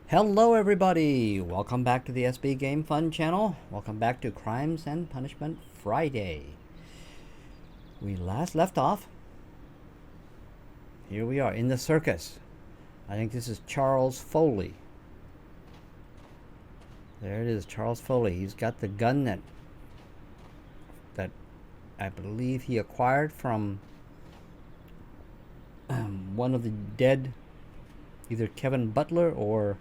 Hello everybody! Welcome back to the SBGamefun channel. Welcome back to Crimes and Punishment Friday. We last left off. Here we are in the circus. I think this is Charles Foley. There it is, Charles Foley. He's got the gun that I believe he acquired from one of the dead, either Kevin Butler or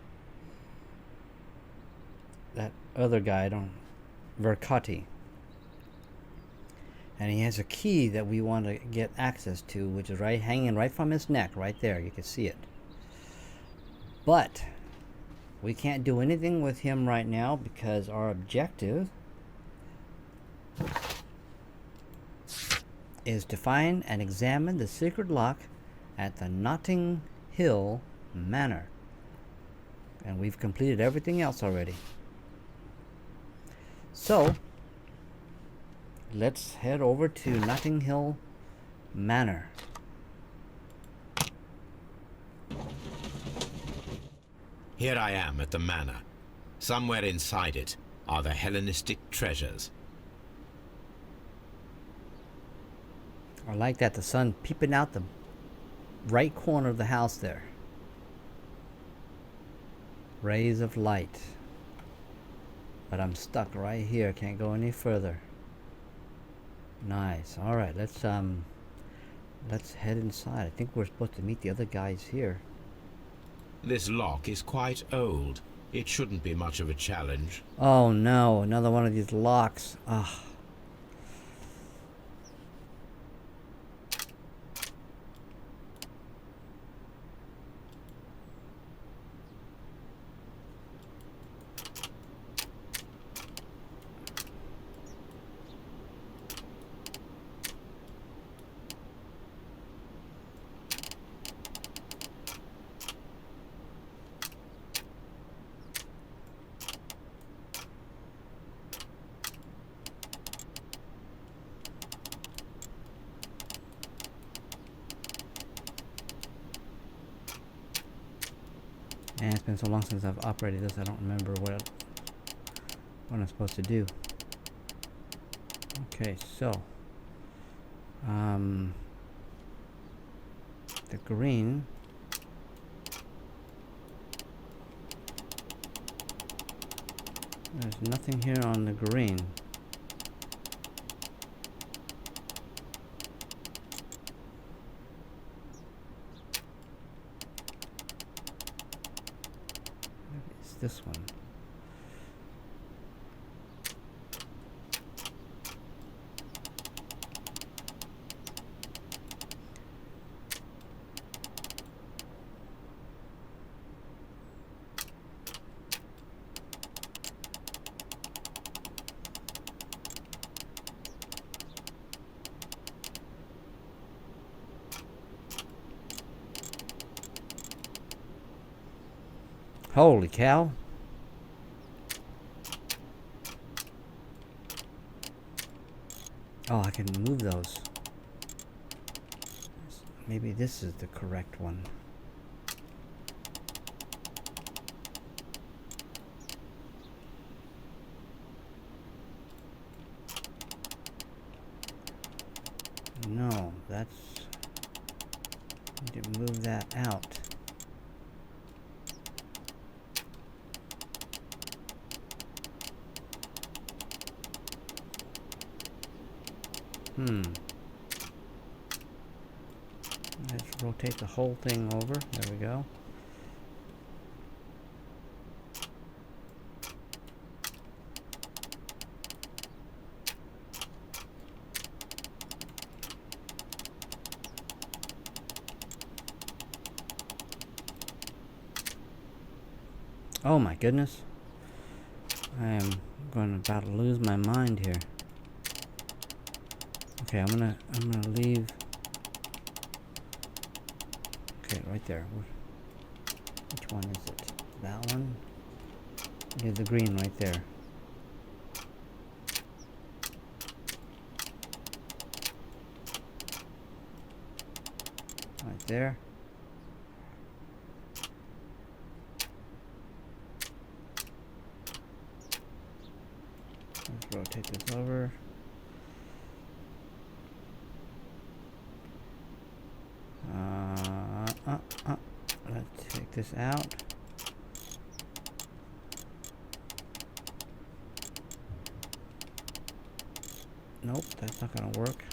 that other guy, I don't, Vercotti. And he has a key that we want to get access to, which is right hanging right from his neck, right there. You can see it. But we can't do anything with him right now because our objective is to find and examine the secret lock at the Notting Hill Manor. And we've completed everything else already. So, let's head over to Notting Hill Manor. Here I am at the manor. Somewhere inside it are the Hellenistic treasures. I like that, the sun peeping out the right corner of the house there. Rays of light. But I'm stuck right here, can't go any further. Nice. Alright, let's head inside. I think we're supposed to meet the other guys here. This lock is quite old. It shouldn't be much of a challenge. Oh no, another one of these locks. Ugh. And it's been so long since I've operated this, I don't remember what I'm supposed to do. Okay, so the green, there's nothing here on the green. This one. Holy cow. Oh, I can move those. Maybe this is the correct one. No, that's... I need to move that out. Let's rotate the whole thing over. There we go. Oh my goodness. I am about to lose my mind here. Okay, I'm gonna leave. Okay, right there. Which one is it? That one? Yeah, the green right there. Right there. take this over. Let's take this out. Nope, that's not gonna work.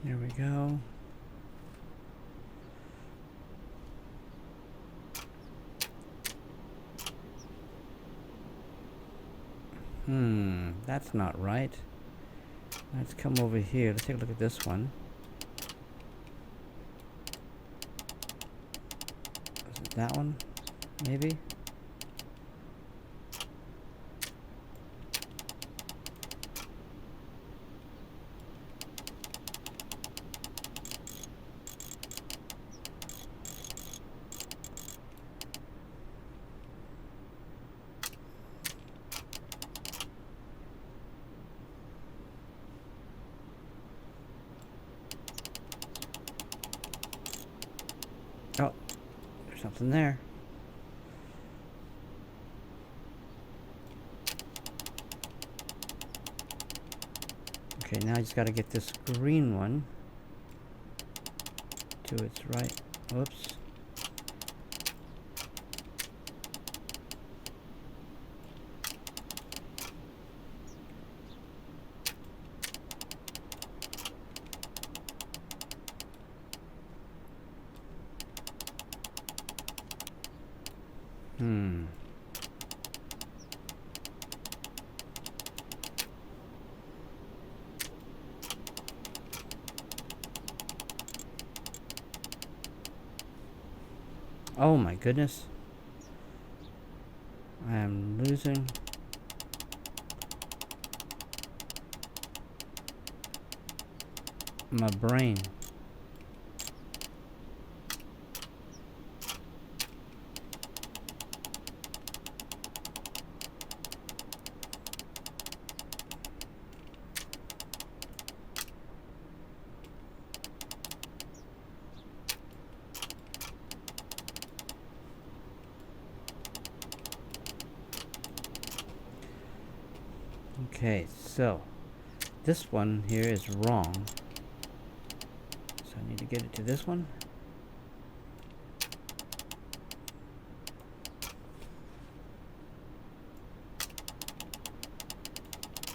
There we go. That's not right. Let's come over here. Let's take a look at this one. Is it that one? Maybe? Oh, there's something there. Okay, now I just got to get this green one to its right. Whoops. Oh my goodness. I am losing. My brain. Okay, so this one here is wrong. So I need to get it to this one.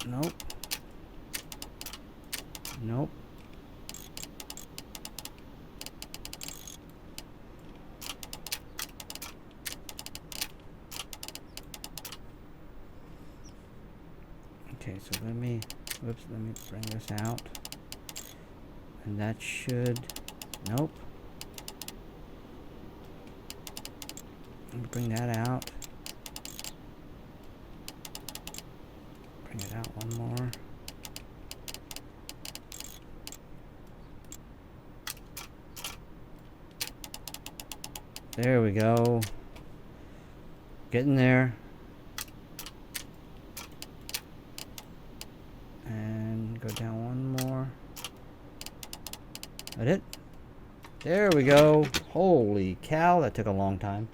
Nope. Nope. Okay, so let me bring this out. And that should, nope. Let me bring that out. Bring it out one more. There we go. Getting there. And go down one more. That it? There we go. Holy cow, that took a long time.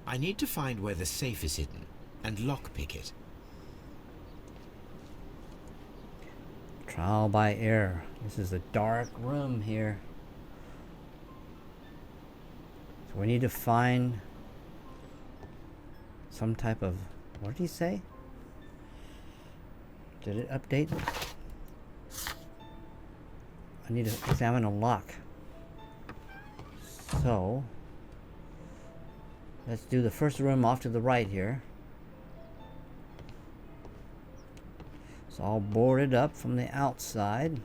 I need to find where the safe is hidden and lockpick it. Trial by error. This is a dark room here. So we need to find some type of, what did he say? Did it update? I need to examine a lock. So let's do the first room off to the right here. It's all boarded up from the outside.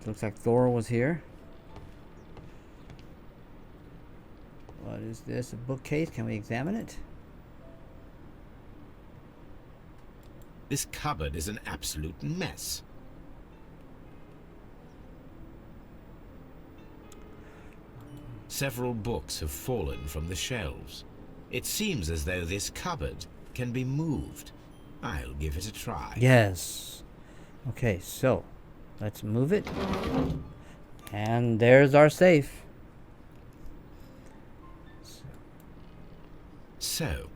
Looks like Thor was here. What is this? A bookcase? Can we examine it? This cupboard is an absolute mess. Several books have fallen from the shelves. It seems as though this cupboard can be moved. I'll give it a try. Yes. Okay, so let's move it. And there's our safe. So,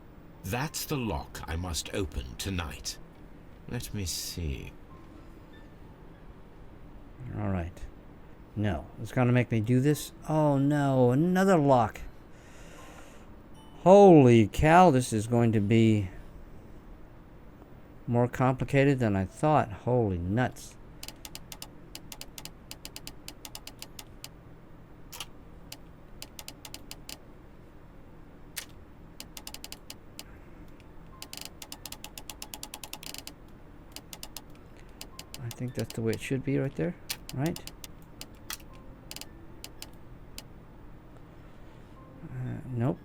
that's the lock I must open tonight. Let me see. All right. No, it's going to make me do this. Oh no, another lock. Holy cow, this is going to be more complicated than I thought. Holy nuts. I think that's the way it should be right there, right? Nope.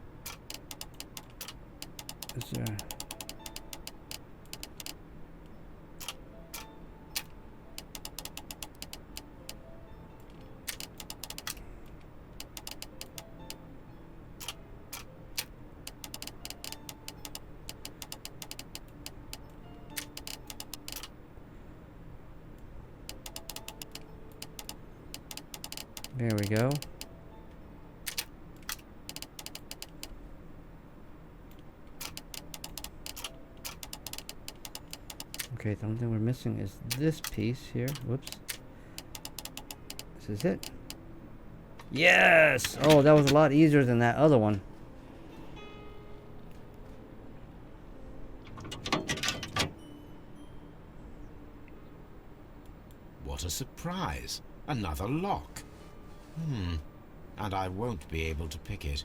Is there... There we go. Okay, the only thing we're missing is this piece here. Whoops. This is it. Yes! Oh, that was a lot easier than that other one. What a surprise. Another lock. And I won't be able to pick it.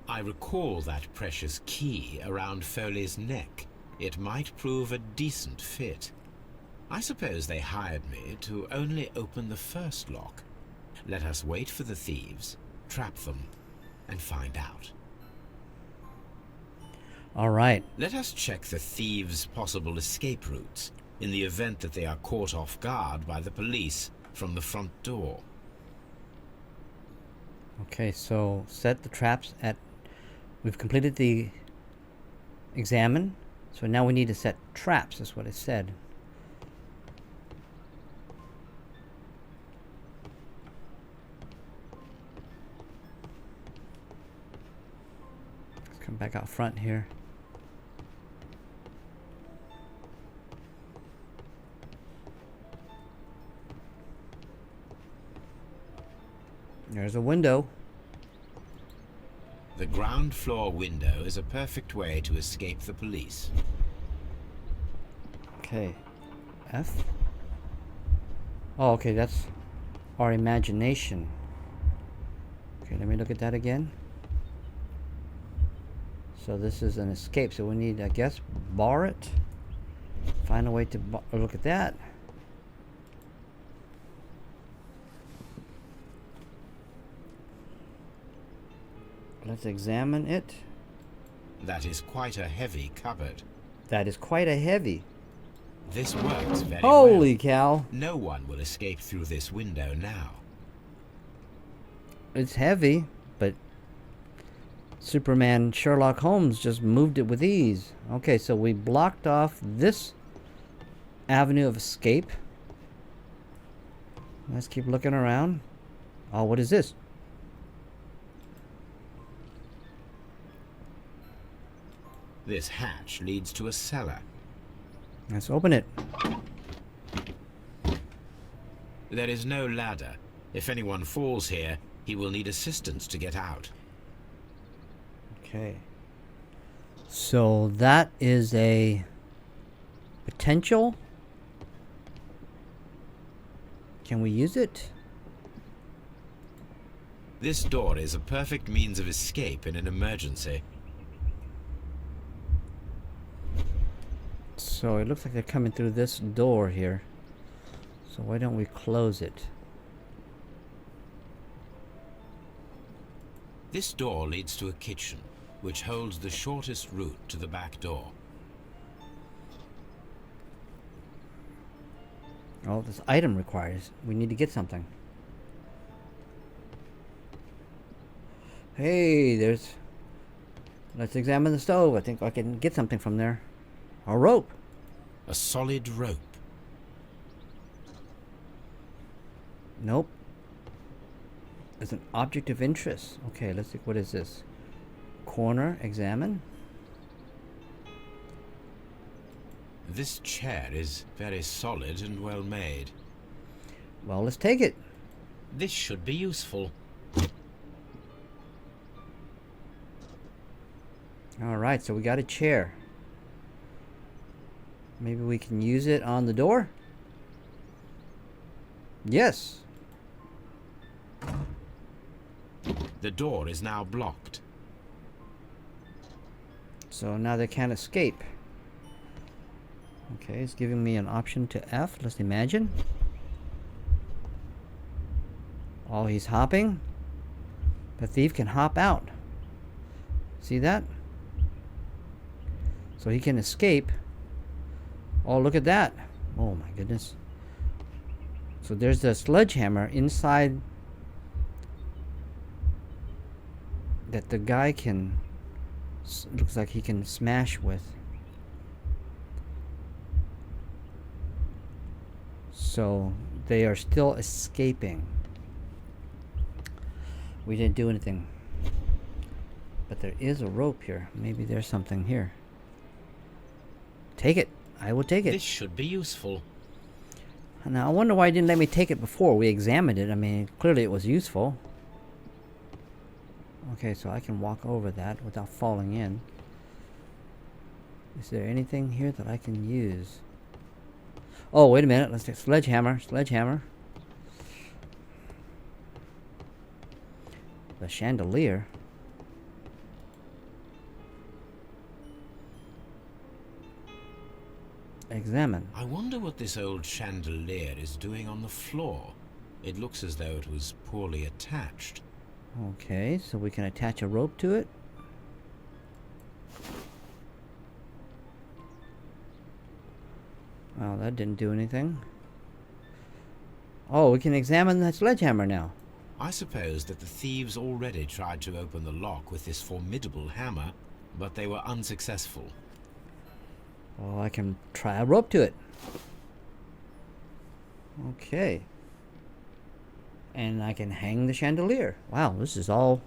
I recall that precious key around Foley's neck. It might prove a decent fit. I suppose they hired me to only open the first lock. Let us wait for the thieves, trap them, and find out. All right. Let us check the thieves' possible escape routes in the event that they are caught off guard by the police from the front door. Okay, so set the traps at... We've completed the examine. So now we need to set traps, is what it said. Let's come back out front here. There's a window. The ground floor window is a perfect way to escape the police. Okay. F? Oh, okay, that's our imagination. Okay, let me look at that again. So this is an escape, so we need, I guess, bar it. Find a way to look at that. Let's examine it. That is quite a heavy cupboard. That is quite a heavy. This works very Holy well. cow. No one will escape through this window now. It's heavy, but Superman Sherlock Holmes just moved it with ease. Okay, so we blocked off this avenue of escape. Let's keep looking around. Oh, what is this? This hatch leads to a cellar. Let's open it. There is no ladder. If anyone falls here, he will need assistance to get out. Okay. So that is a potential. Can we use it? This door is a perfect means of escape in an emergency. So it looks like they're coming through this door here. So why don't we close it? This door leads to a kitchen, which holds the shortest route to the back door. Oh, this item requires. We need to get something. Hey, there's... Let's examine the stove. I think I can get something from there. A rope. A solid rope. Nope. It's an object of interest. Okay, let's see. What is this? Corner, examine. This chair is very solid and well made. Well, let's take it. This should be useful. Alright, so we got a chair. Maybe we can use it on the door? Yes. The door is now blocked. So now they can't escape. Okay, it's giving me an option to F. Let's imagine. Oh, he's hopping. The thief can hop out. See that? So he can escape. Oh, look at that. Oh my goodness. So there's the sledgehammer inside that the guy can, looks like he can smash with. So they are still escaping. We didn't do anything. But there is a rope here. Maybe there's something here. Take it. I will take it. This should be useful. Now I wonder why it didn't let me take it before. We examined it. I mean, clearly it was useful. Okay, so I can walk over that without falling in. Is there anything here that I can use? Oh, wait a minute. Let's take sledgehammer. Sledgehammer. The chandelier. Examine. I wonder what this old chandelier is doing on the floor. It looks as though it was poorly attached. Okay, so we can attach a rope to it. Well, that didn't do anything. Oh, we can examine the sledgehammer now. I suppose that the thieves already tried to open the lock with this formidable hammer, but they were unsuccessful. Oh, I can try a rope to it. Okay. And I can hang the chandelier. Wow, this is all...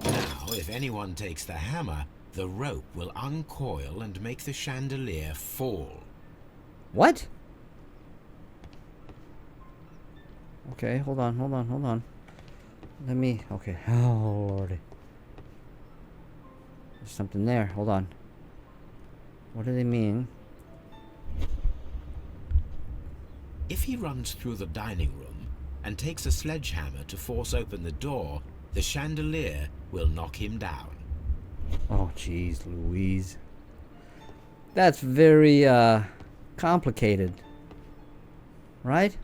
Now, if anyone takes the hammer, the rope will uncoil and make the chandelier fall. What? Okay, hold on. Let me... Okay. Oh, Lordy. There's something there. Hold on. What do they mean? If he runs through the dining room and takes a sledgehammer to force open the door, the chandelier will knock him down. Oh, jeez, Louise. That's very, complicated. Right?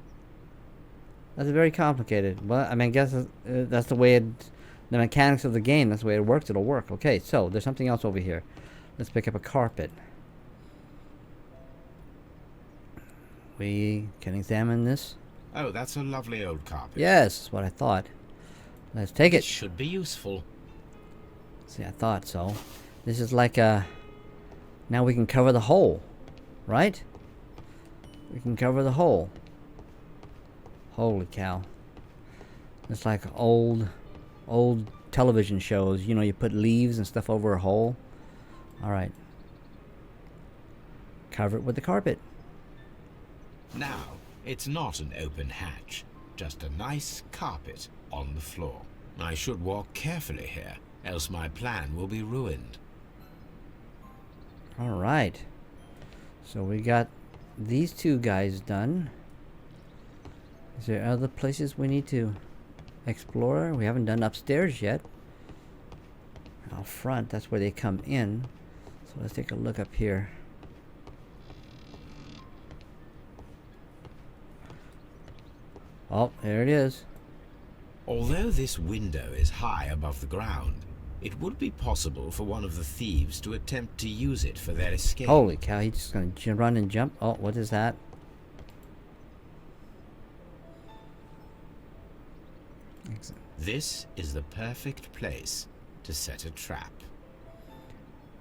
That's very complicated. Well, I mean, I guess that's the way the mechanics of the game, that's the way it works, it'll work. Okay, so there's something else over here. Let's pick up a carpet. We can examine this. Oh, that's a lovely old carpet. Yes, that's what I thought. Let's take It it. should be useful. See, I thought so. This is like a... Now we can cover the hole. Right? We can cover the hole. Holy cow. It's like old television shows. You know, you put leaves and stuff over a hole. Alright. Cover it with the carpet. Now, it's not an open hatch, just a nice carpet on the floor. I should walk carefully here, else my plan will be ruined. Alright. So we got these two guys done. Is there other places we need to explore? We haven't done upstairs yet. Out front, that's where they come in. So let's take a look up here. Oh, there it is. Although this window is high above the ground, it would be possible for one of the thieves to attempt to use it for their escape. Holy cow, he's just gonna run and jump. Oh, what is that? This is the perfect place to set a trap.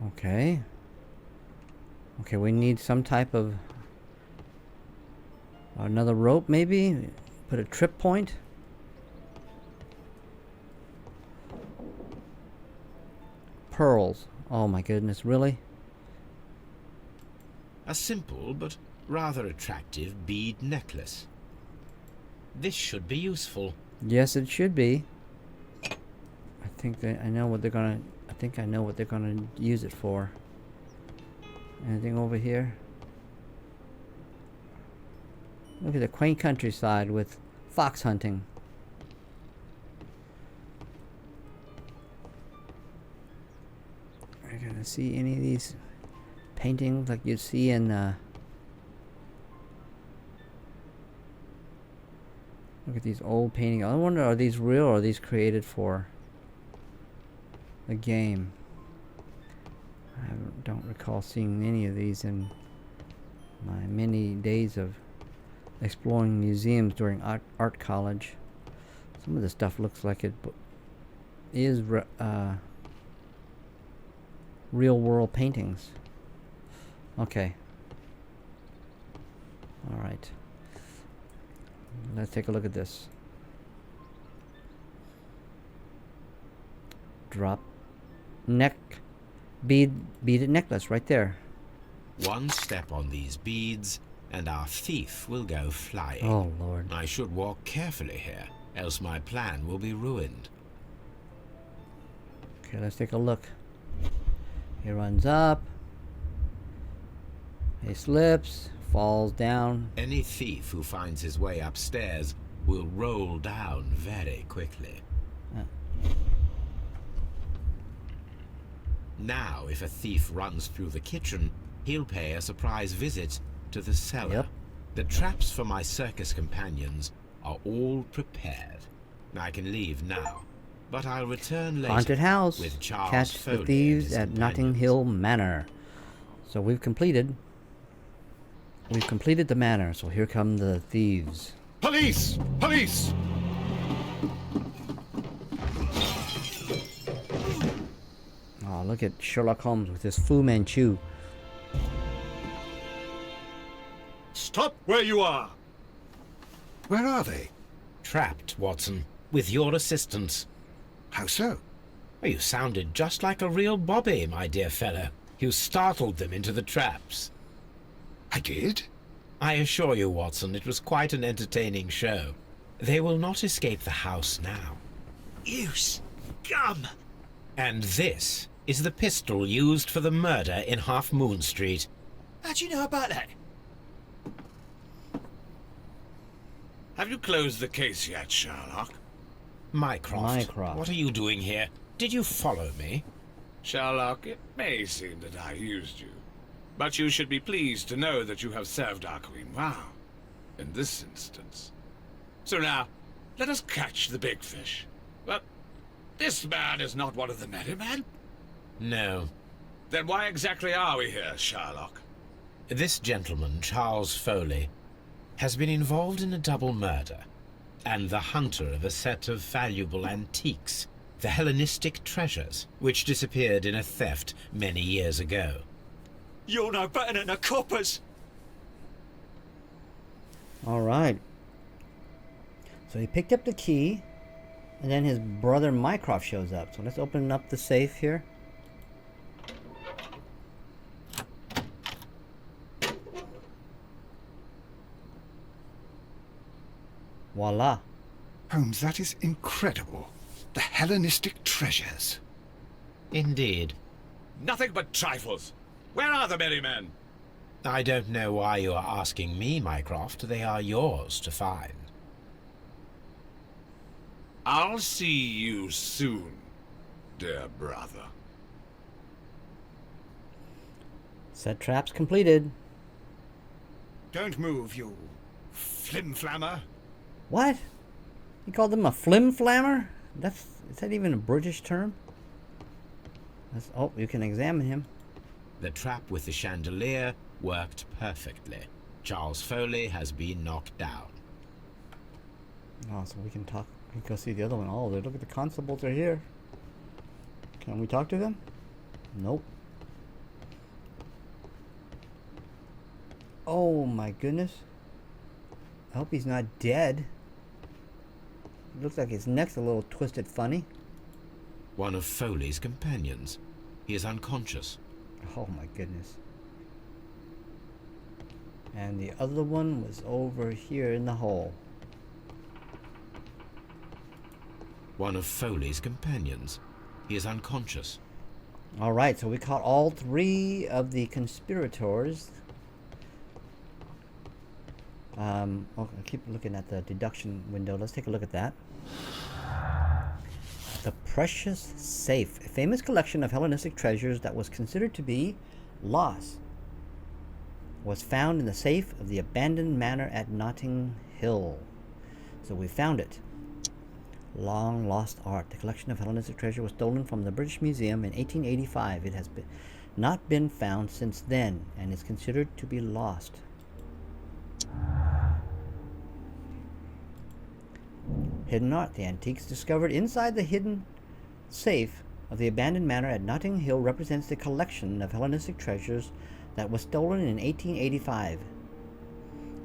Okay. Okay, we need some type of... another rope, maybe? Put a trip point? Pearls. Oh my goodness, really? A simple but rather attractive bead necklace. This should be useful. Yes, it should be. I think that I know what they're gonna... I think I know what they're gonna use it for. Anything over here? Look at the quaint countryside with fox hunting. Are you gonna see any of these paintings like you see in look at these old paintings. I wonder, are these real or are these created for the game? I don't recall seeing any of these in my many days of exploring museums during art college. Some of the stuff looks like it is real world paintings. Okay. All right. Let's take a look at this. Drop neck beaded necklace right there. One step on these beads and our thief will go flying. Oh Lord. I should walk carefully here, else my plan will be ruined. Okay, let's take a look. He runs up. He slips, falls down. Any thief who finds his way upstairs will roll down very quickly. Now, if a thief runs through the kitchen, he'll pay a surprise visit to the cellar. Yep. The traps for my circus companions are all prepared. I can leave now, but I'll return later. Haunted house. With Charles Catch Foley the and thieves his at Notting companions. Hill Manor. So we've completed the manor. So here come the thieves. Police! Police! Oh, look at Sherlock Holmes with his Fu Manchu. Stop where you are! Where are they? Trapped, Watson, with your assistance. How so? Oh, you sounded just like a real Bobby, my dear fellow. You startled them into the traps. I did? I assure you, Watson, it was quite an entertaining show. They will not escape the house now. You scum! And this is the pistol used for the murder in Half Moon Street. How do you know about that? Have you closed the case yet, Sherlock? Mycroft, Mycroft. what are you doing here? Did you follow me? Sherlock, it may seem that I used you, but you should be pleased to know that you have served our queen well, in this instance. So now, let us catch the big fish. But this man is not one of the merry men? No. Then why exactly are we here, Sherlock? This gentleman, Charles Foley, has been involved in a double murder, and the hunter of a set of valuable antiques, the Hellenistic treasures, which disappeared in a theft many years ago. You're no better than the coppers! All right. So he picked up the key, and then his brother Mycroft shows up. So let's open up the safe here. Voila. Holmes, that is incredible. The Hellenistic treasures. Indeed. Nothing but trifles. Where are the merry men? I don't know why you are asking me, Mycroft. They are yours to find. I'll see you soon, dear brother. Set traps completed. Don't move, you flim-flammer. What? He called them a flim-flammer? Is that even a British term? Oh, you can examine him. The trap with the chandelier worked perfectly. Charles Foley has been knocked down. Oh, so we can talk. We can go see the other one. Oh, look at the constables are here. Can we talk to them? Nope. Oh my goodness. I hope he's not dead. It looks like his neck's a little twisted funny. One of Foley's companions. He is unconscious. Oh my goodness. And the other one was over here in the hole. One of Foley's companions. He is unconscious. Alright, so we caught all 3 of the conspirators. I keep looking at the deduction window. Let's take a look at that. The Precious Safe, a famous collection of Hellenistic treasures that was considered to be lost, was found in the safe of the abandoned manor at Notting Hill. So we found it. Long lost art. The collection of Hellenistic treasure was stolen from the British Museum in 1885. It has not been found since then and is considered to be lost. Hidden art. The antiques discovered inside the hidden safe of the abandoned manor at Notting Hill represents the collection of Hellenistic treasures that was stolen in 1885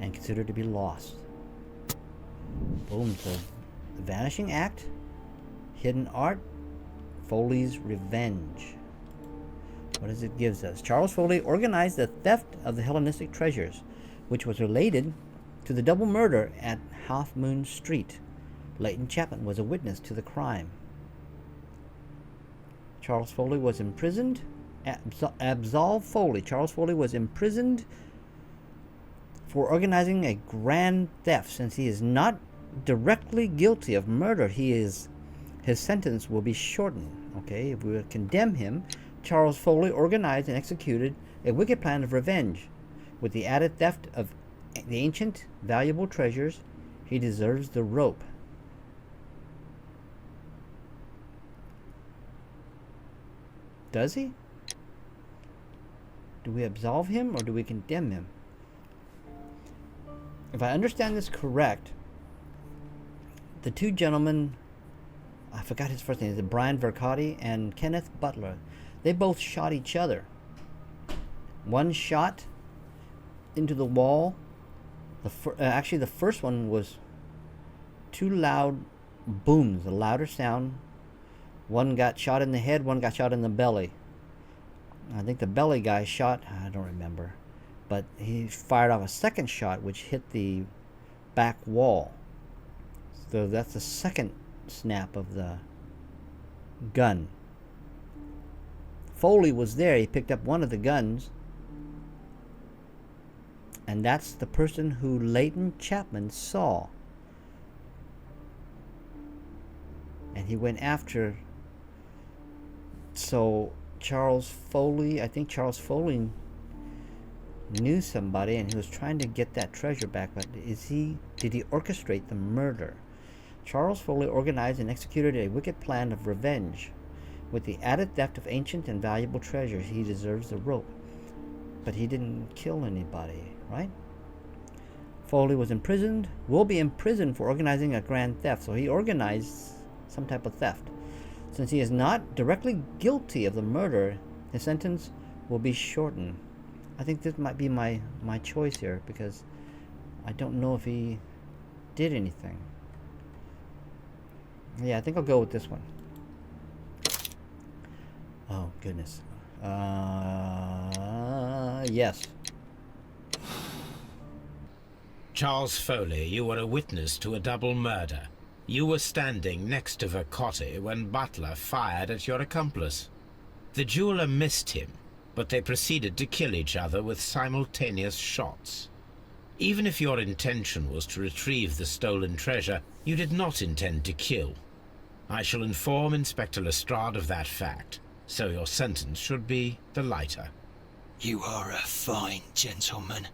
and considered to be lost. Boom. So, the Vanishing Act, hidden art, Foley's revenge. What does it give us? Charles Foley organized the theft of the Hellenistic treasures, which was related to the double murder at Half Moon Street. Leighton Chapman was a witness to the crime. Charles Foley was imprisoned. Absolve Foley. Charles Foley was imprisoned for organizing a grand theft. Since he is not directly guilty of murder, his sentence will be shortened. Okay, if we would condemn him, Charles Foley organized and executed a wicked plan of revenge. With the added theft of the ancient, valuable treasures, he deserves the rope. Does he? Do we absolve him or do we condemn him? If I understand this correct, the 2 gentlemen, I forgot his first name, is it Brian Vercotti and Kenneth Butler? They both shot each other. One shot into the wall. Actually, the first one was 2 loud booms, a louder sound. One got shot in the head, one got shot in the belly. I think the belly guy shot, I don't remember, but he fired off a second shot which hit the back wall. So that's the second snap of the gun. Foley was there. He picked up one of the guns, and that's the person who Leighton Chapman saw. And he went after. So Charles Foley, I think Charles Foley knew somebody and he was trying to get that treasure back, but did he orchestrate the murder? Charles Foley organized and executed a wicked plan of revenge. With the added theft of ancient and valuable treasures, he deserves the rope. But he didn't kill anybody, right? Foley was imprisoned, will be imprisoned for organizing a grand theft. So he organized some type of theft. Since he is not directly guilty of the murder, his sentence will be shortened. I think this might be my choice here because I don't know if he did anything. Yeah, I think I'll go with this one. Oh, goodness. Yes. Charles Foley, you were a witness to a double murder. You were standing next to Vercotti when Butler fired at your accomplice. The jeweler missed him, but they proceeded to kill each other with simultaneous shots. Even if your intention was to retrieve the stolen treasure, you did not intend to kill. I shall inform Inspector Lestrade of that fact, so your sentence should be the lighter. You are a fine gentleman,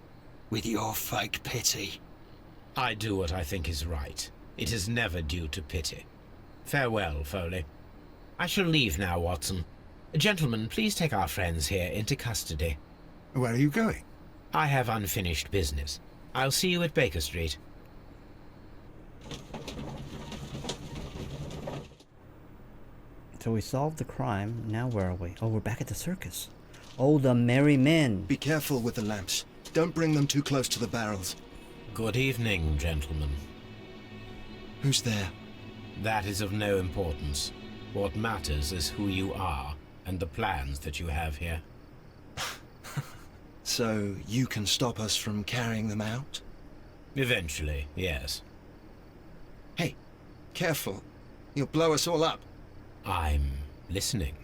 with your fake pity. I do what I think is right. It is never due to pity. Farewell, Foley. I shall leave now, Watson. Gentlemen, please take our friends here into custody. Where are you going? I have unfinished business. I'll see you at Baker Street. So we solved the crime. Now where are we? Oh, we're back at the circus. Oh, the merry men. Be careful with the lamps. Don't bring them too close to the barrels. Good evening, gentlemen. Who's there? That is of no importance. What matters is who you are and the plans that you have here. So you can stop us from carrying them out? Eventually, yes. Hey, careful. You'll blow us all up. I'm listening.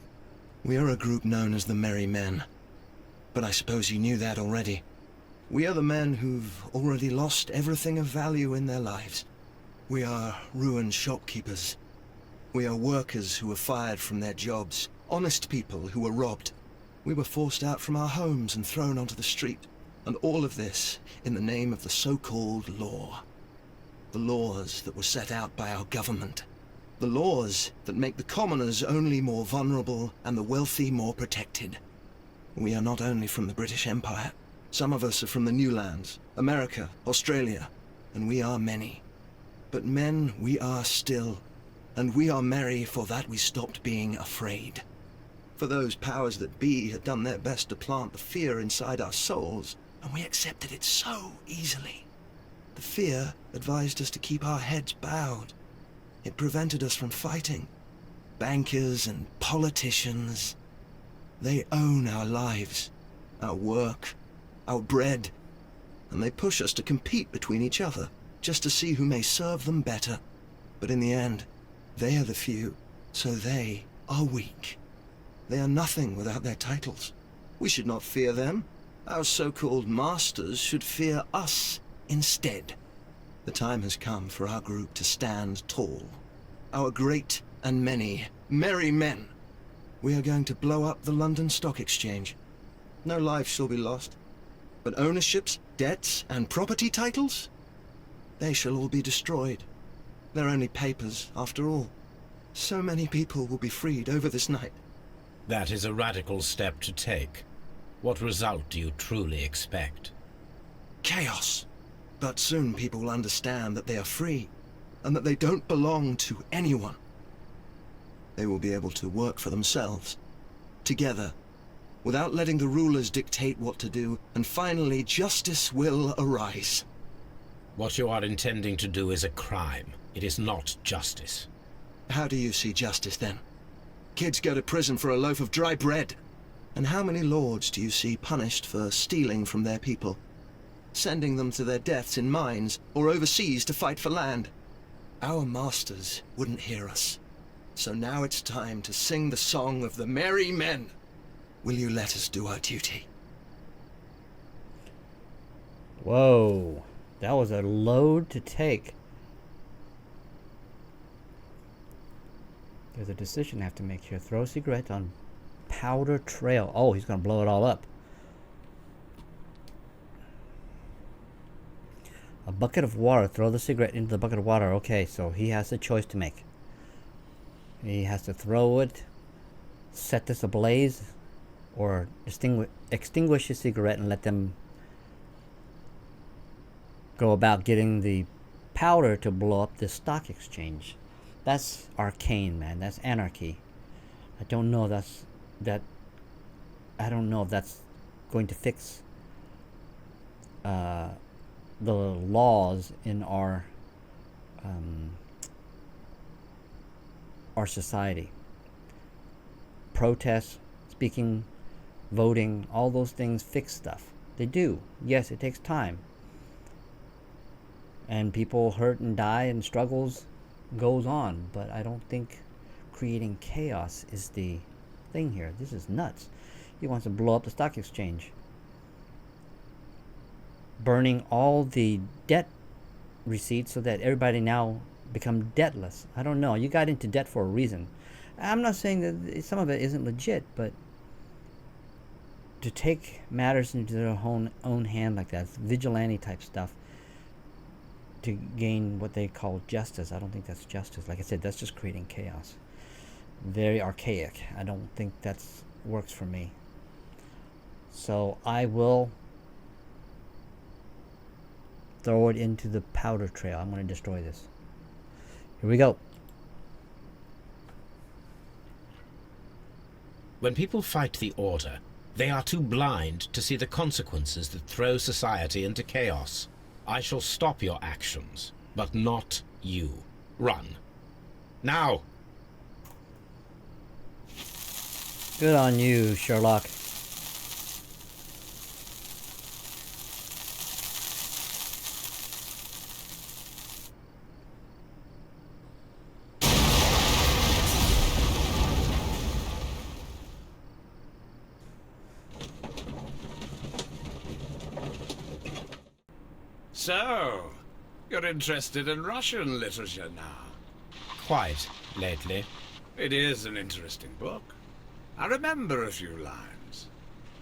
We are a group known as the Merry Men. But I suppose you knew that already. We are the men who've already lost everything of value in their lives. We are ruined shopkeepers. We are workers who were fired from their jobs. Honest people who were robbed. We were forced out from our homes and thrown onto the street. And all of this in the name of the so-called law. The laws that were set out by our government. The laws that make the commoners only more vulnerable and the wealthy more protected. We are not only from the British Empire. Some of us are from the New Lands, America, Australia, and we are many. But men we are still, and we are merry for that we stopped being afraid. For those powers that be had done their best to plant the fear inside our souls, and we accepted it so easily. The fear advised us to keep our heads bowed. It prevented us from fighting. Bankers and politicians, they own our lives, our work, our bread, and they push us to compete between each other, just to see who may serve them better. But in the end, they are the few, so they are weak. They are nothing without their titles. We should not fear them. Our so-called masters should fear us instead. The time has come for our group to stand tall. Our great and many merry men. We are going to blow up the London Stock Exchange. No lives shall be lost. But ownerships, debts, and property titles? They shall all be destroyed. They're only papers, after all. So many people will be freed over this night. That is a radical step to take. What result do you truly expect? Chaos. But soon people will understand that they are free, and that they don't belong to anyone. They will be able to work for themselves, together, without letting the rulers dictate what to do, and finally justice will arise. What you are intending to do is a crime. It is not justice. How do you see justice, then? Kids go to prison for a loaf of dry bread. And how many lords do you see punished for stealing from their people? Sending them to their deaths in mines, or overseas to fight for land? Our masters wouldn't hear us. So now it's time to sing the song of the merry men. Will you let us do our duty? Whoa. That was a load to take. There's a decision I have to make here. Throw a cigarette on powder trail. Oh, he's going to blow it all up. A bucket of water. Throw the cigarette into the bucket of water. Okay, so he has a choice to make. He has to throw it, set this ablaze, or extinguish his cigarette and let them go about getting the powder to blow up the stock exchange. That's arcane, man. That's anarchy. I don't know if that's going to fix the laws in our society. Protests, speaking, voting, all those things fix stuff. They do. Yes, it takes time. And people hurt and die and struggles goes on, but I don't think creating chaos is the thing here. This is nuts. He wants to blow up the stock exchange. Burning all the debt receipts so that everybody now become debtless. I don't know. You got into debt for a reason. I'm not saying that some of it isn't legit, but to take matters into their own hand like that, vigilante type stuff, to gain what they call justice. I don't think that's justice. Like I said, that's just creating chaos. Very archaic. I don't think that's works for me. So I will throw it into the powder trail. I'm going to destroy this. Here we go. When people fight the Order, they are too blind to see the consequences that throw society into chaos. I shall stop your actions, but not you. Run. Now! Good on you, Sherlock. So, you're interested in Russian literature now? Quite lately. It is an interesting book. I remember a few lines.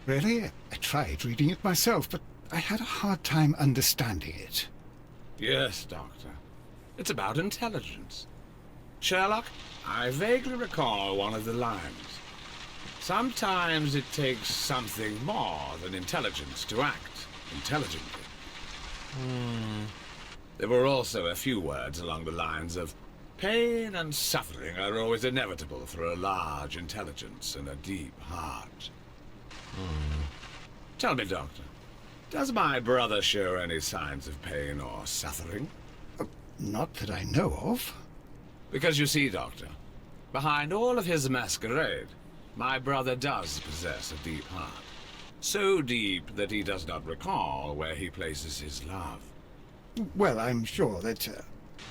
Really? I tried reading it myself, but I had a hard time understanding it. Yes, Doctor. It's about intelligence. Sherlock, I vaguely recall one of the lines. Sometimes it takes something more than intelligence to act intelligently. There were also a few words along the lines of, pain and suffering are always inevitable for a large intelligence and a deep heart. Tell me, Doctor, does my brother show any signs of pain or suffering? Not that I know of. Because you see, Doctor, behind all of his masquerade, my brother does possess a deep heart. So deep that he does not recall where he places his love. Well, I'm sure that...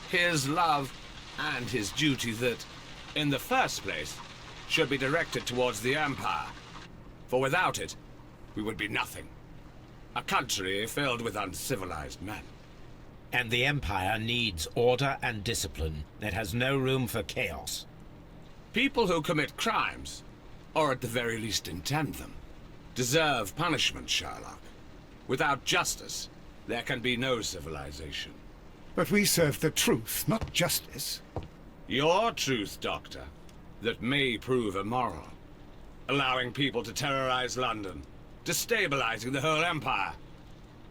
His love and his duty that, in the first place, should be directed towards the Empire. For without it, we would be nothing. A country filled with uncivilized men. And the Empire needs order and discipline. It has no room for chaos. People who commit crimes, or at the very least intend them, deserve punishment, Sherlock. Without justice, there can be no civilization. But we serve the truth, not justice. Your truth, Doctor, that may prove immoral. Allowing people to terrorize London, destabilizing the whole empire.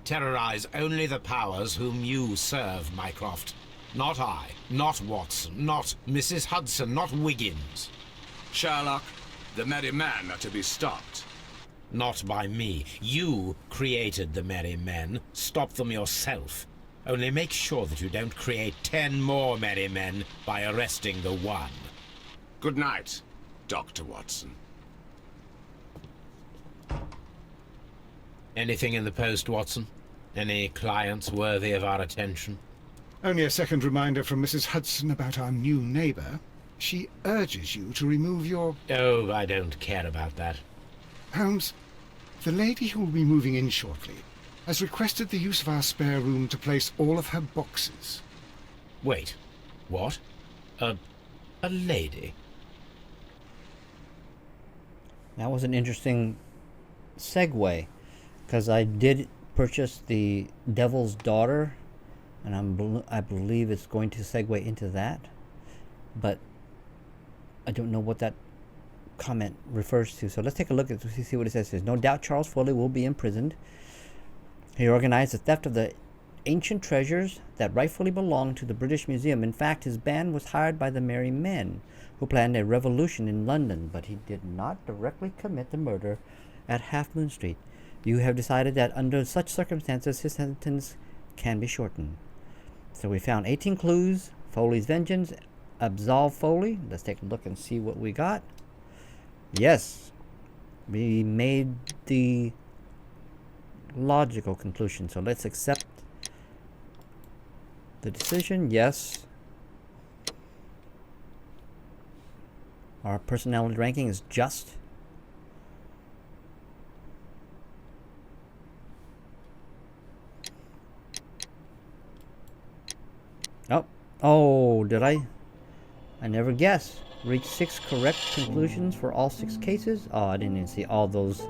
Terrorize only the powers whom you serve, Mycroft. Not I, not Watson, not Mrs. Hudson, not Wiggins. Sherlock, the merry men are to be stopped. Not by me. You created the merry men. Stop them yourself. Only make sure that you don't create 10 more merry men by arresting the one. Good night, Dr. Watson. Anything in the post, Watson? Any clients worthy of our attention? Only a second reminder from Mrs. Hudson about our new neighbor. She urges you to remove your... Oh, I don't care about that. Holmes, the lady who will be moving in shortly has requested the use of our spare room to place all of her boxes. Wait, what? A lady? That was an interesting segue, because I did purchase the Devil's Daughter, and I believe it's going to segue into that, but I don't know what that comment refers to. So let's take a look at see what it says. No doubt Charles Foley will be imprisoned. He organized the theft of the ancient treasures that rightfully belonged to the British Museum. In fact, his band was hired by the Merry Men, who planned a revolution in London, but he did not directly commit the murder at Half Moon Street. You have decided that under such circumstances his sentence can be shortened. So we found 18 clues. Foley's vengeance. Absolve Foley. Let's take a look and see what we got. Yes, we made the logical conclusion. So let's accept the decision. Yes. Our personality ranking is just. Oh, did I never guessed. Reach 6 correct conclusions for all 6 cases. Oh, I didn't even see all those.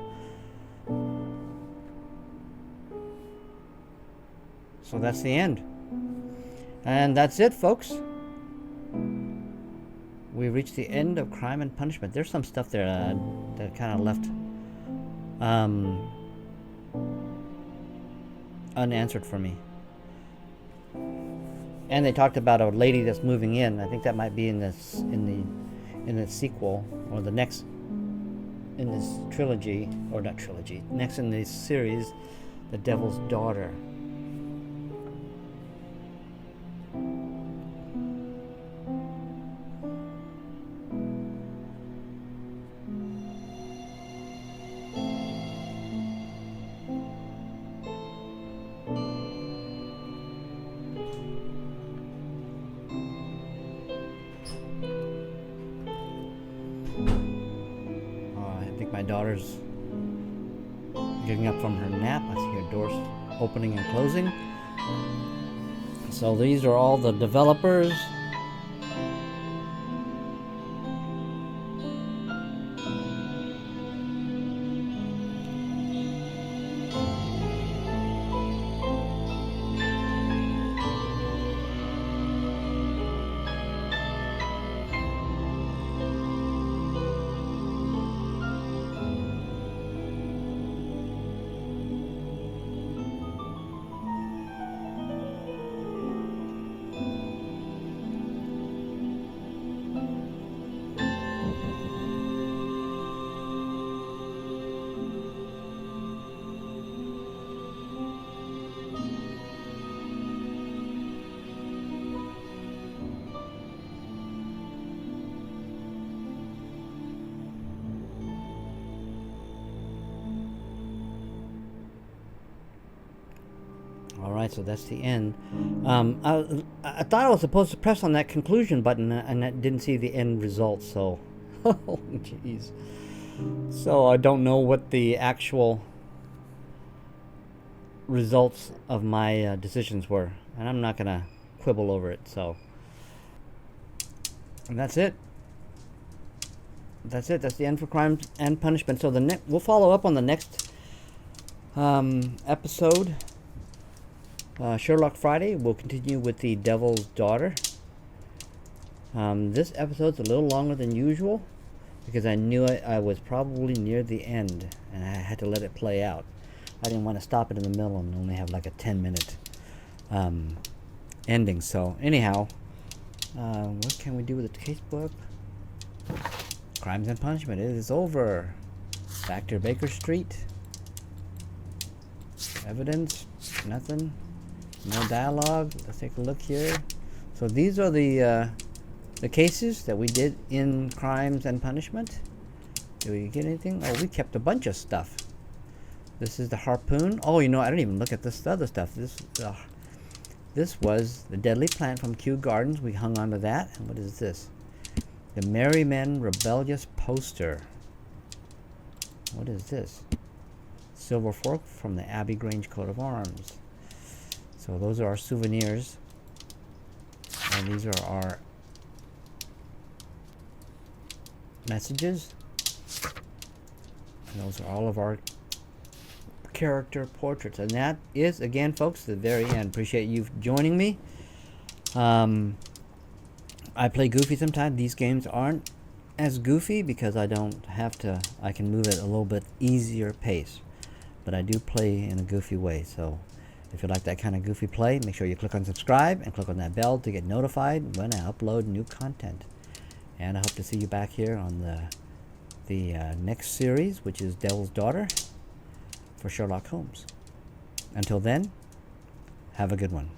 So that's the end. And that's it, folks. We reached the end of Crime and Punishment. There's some stuff there that kind of left unanswered for me. And they talked about a lady that's moving in. I think that might be in the sequel, or the next in this trilogy, or not trilogy, next in this series, The Devil's Daughter. My daughter's getting up from her nap. I see her doors opening and closing. So these are all the developers. Alright, so that's the end. I thought I was supposed to press on that conclusion button and I didn't see the end result, so... oh, jeez. So I don't know what the actual results of my decisions were. And I'm not going to quibble over it, so... And that's it. That's it. That's the end for Crime and Punishment. So we'll follow up on the next episode. Sherlock Friday. We'll continue with The Devil's Daughter. This episode's a little longer than usual because I knew I was probably near the end and I had to let it play out. I didn't want to stop it in the middle and only have like a 10-minute ending. So anyhow, what can we do with the casebook? Crimes and Punishment. It is over. Back to Baker Street. Evidence. Nothing. No dialogue. Let's take a look here. So these are the cases that we did in Crimes and Punishment. Did we get anything? Oh, we kept a bunch of stuff. This is the harpoon. Oh, you know, I didn't even look at this other stuff. This was the deadly plant from Kew Gardens. We hung on to that. And what is this? The Merry Men Rebellious Poster. What is this? Silver fork from the Abbey Grange coat of arms. So those are our souvenirs. And these are our messages. And those are all of our character portraits. And that is, again, folks, the very end. Appreciate you joining me. I play goofy sometimes. These games aren't as goofy because I don't have to. I can move at a little bit easier pace. But I do play in a goofy way. So if you like that kind of goofy play, make sure you click on subscribe and click on that bell to get notified when I upload new content. And I hope to see you back here on the next series, which is Devil's Daughter for Sherlock Holmes. Until then, have a good one.